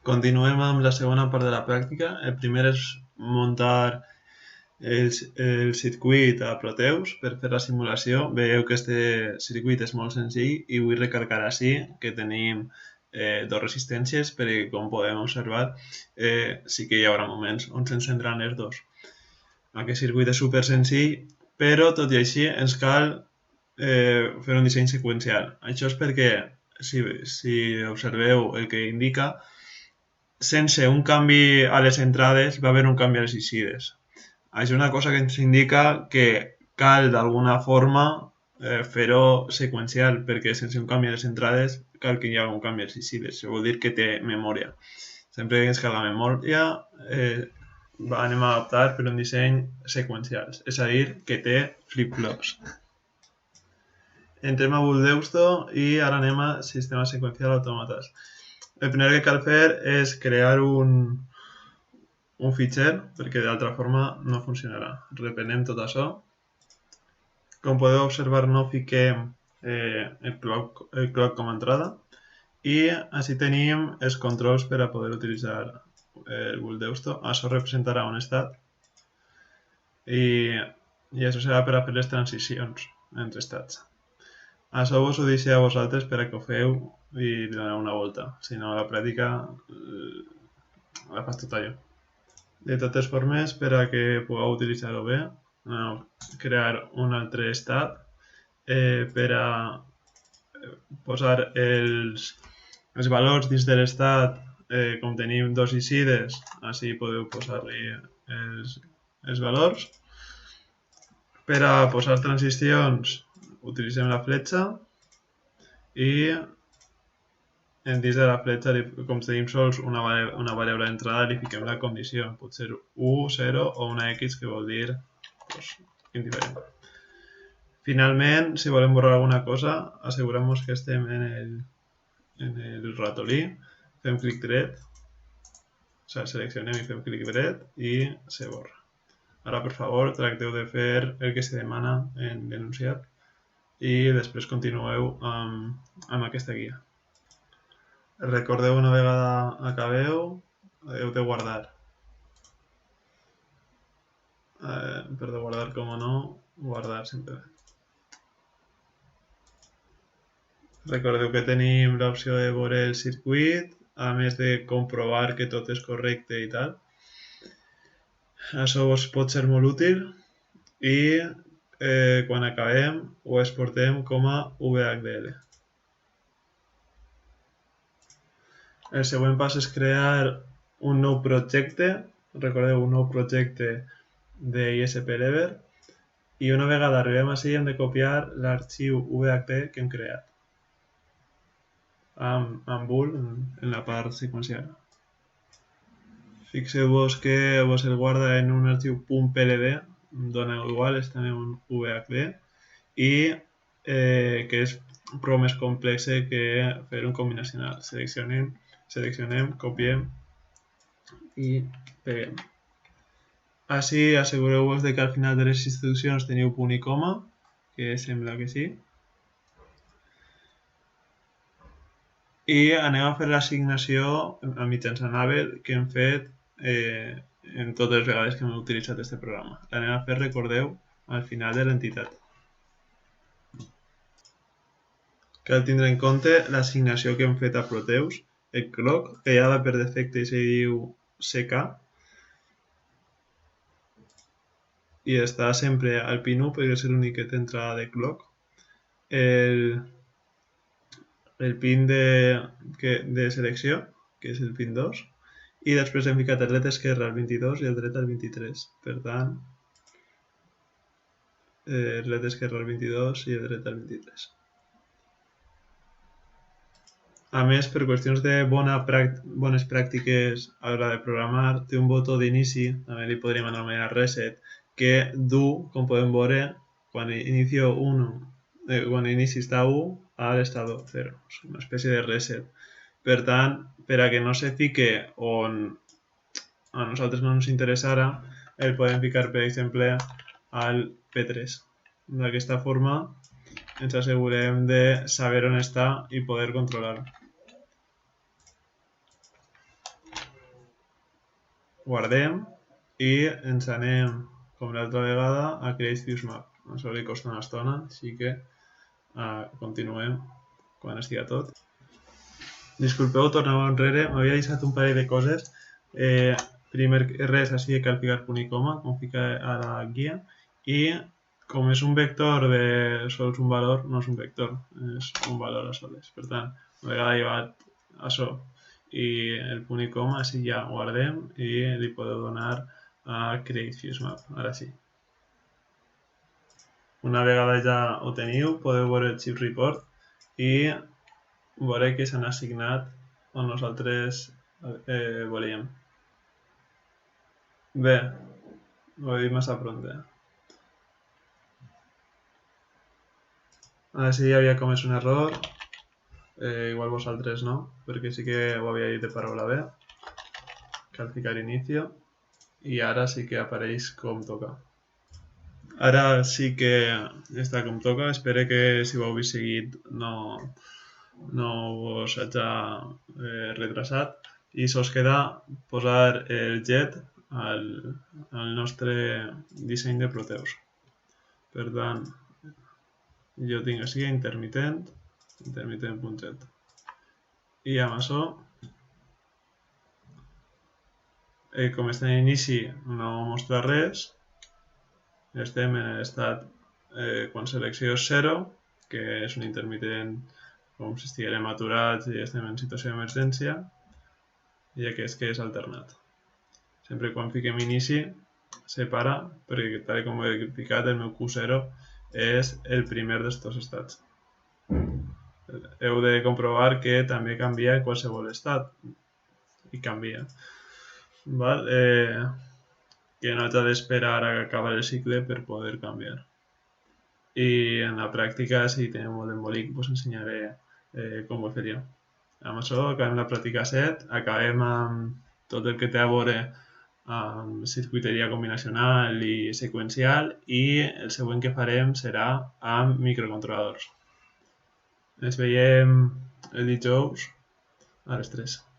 Continuem amb la segona part de la pràctica. El primer és muntar el circuit a Proteus per fer la simulació. Veieu que este circuit és molt senzill i vull recalcar així que tenim dos resistències perquè, com podem observar, sí que hi haurà moments on s'encendran les dos. Aquest circuit és super senzill, però tot i així ens cal fer un disseny seqüencial. Això és perquè, si observeu el que indica, sense un canvi a les entrades va haver un canvi a les eixides. Això és una cosa que ens indica que cal d'alguna forma fer-ho seqüencial, perquè sense un canvi a les entrades cal que hi hagi un canvi a les eixides. Això vol dir que té memòria. Sempre que ens cal la memòria anem a optar per un disseny seqüencial, és a dir, que té flip-flops. Entrem a Buildeusto i ara anem a sistema seqüencial d'autòmates. El primer que cal fer és crear un fitxer, perquè d'altra forma no funcionarà. Reprenem tot això. Com podeu observar, no fiquem el clock com a entrada i així tenim els controls per a poder utilitzar el Buildeusto. Això representarà un estat i això serà per a fer les transicions entre estats. Això vos ho deixo a vosaltres per a que ho feu i li doneu una volta. Si no, la pràctica la fas tota jo. De totes formes, per a que pugueu utilitzar-ho bé, crear un altre estat per a posar els valors dins de l'estat. Com tenim dos eixides, així podeu posar-li els valors. Per a posar transicions utilitzem la fletxa i dins de la fletxa, com tenim sols una variable d'entrada, li fiquem la condició. Pot ser 1, 0 o una X, que vol dir indiferent. Finalment, si volem borrar alguna cosa, assegurem-nos que estem en el ratolí, fem clic dret, seleccionem i fem clic dret i se borra. Ara, per favor, tracteu de fer el que se demana en l'enunciat i després continueu amb aquesta guia. Recordeu, una vegada acabeu, heu de guardar. Per de guardar, com no, guardar sempre. Recordeu que tenim l'opció de veure el circuit, a més de comprovar que tot és correcte i tal. Això us pot ser molt útil i quan acabem ho exportem com a VHDL. El següent pas és crear un nou projecte, recordeu, un nou projecte d'ISP-Lever, i una vegada arribem així hem de copiar l'arxiu VHD que hem creat amb bull en la part seqüencial. Fixeu-vos que vos el guarda en un arxiu .pld, dona igual, està en un VHD, i que és prou més complex que fer un combinacional. Seleccionem, copiem i peguem. Així assegureu-vos que al final de les instruccions teniu punt i coma, que sembla que sí. I anem a fer l'assignació mitjançant Abel que hem fet en totes les vegades que hem utilitzat aquest programa. L'anem a fer, recordeu, al final de l'entitat. Cal tindre en compte l'assignació que hem fet a Proteus, el clock, que ja per defecte se diu CK, i està sempre al pin 1 perquè és l'únic que té entrada de clock. El pin de selecció, que és el pin 2, i després hem ficat el dret esquerre al 22 i el dret al 23. Per tant, el dret esquerre al 22 i el dret al 23. A més, per qüestions de bones pràctiques a l'hora de programar, té un botó d'inici, també li podríem anomenar reset, que du, com podem veure, quan l'inici està a 1, ara està a 0, una espècie de reset. Per tant, per a que no se fique on a nosaltres no ens interessara, el podem ficar, per exemple, al P3. D'aquesta forma ens assegurem de saber on està i poder controlar-ho. guardem i ens anem, com l'altra vegada, a Create Fuse Map. Això li costa una estona, així que continuem quan estigui tot. Disculpeu, torneu enrere, m'havia deixat un parell de coses. Primer res, així cal ficar punt i coma, com fica a la guia, i com és un vector de sols un valor, no és un vector, és un valor a soles. Per tant, una vegada llevat això i el punt i coma, així ja guardem i li podeu donar a Create Fuse Map. Ara sí. Una vegada ja ho teniu, podeu veure el chip report i veure que s'han assignat on nosaltres volíem. Bé, ho he dit massa pronte. Ara sí hi havia comès un error, igual vosaltres no, perquè sí que ho havia dit de paraula bé. Cal ficar inicio i ara sí que apareix com toca. Ara sí que està com toca, espero que si ho heu vist seguit no us hagi retrasat i us queda posar el jet al nostre disseny de Proteus. Per tant, jo tinc així intermitent.jet i amb això, com està en inici no mostra res, estem en l'estat quan selecció és 0, que és un intermitent com si estiguem aturats i estem en situació d'emergència, i aquest que és alternat. Sempre quan fiquem inici se para, perquè tal com he ficat el meu Q0 és el primer d'estos estats. Heu de comprovar que també canvia en qualsevol estat, i canvia. Val? Que no haig d'esperar a acabar el cicle per poder canviar. I en la pràctica, si teniu molt embolic, us ensenyaré com ho faria. Amb això acabem la pràctica 7, acabem amb tot el que té a veure amb circuiteria combinacional i seqüencial i el següent que farem serà amb microcontroladors. Ens veiem el dijous a les 3.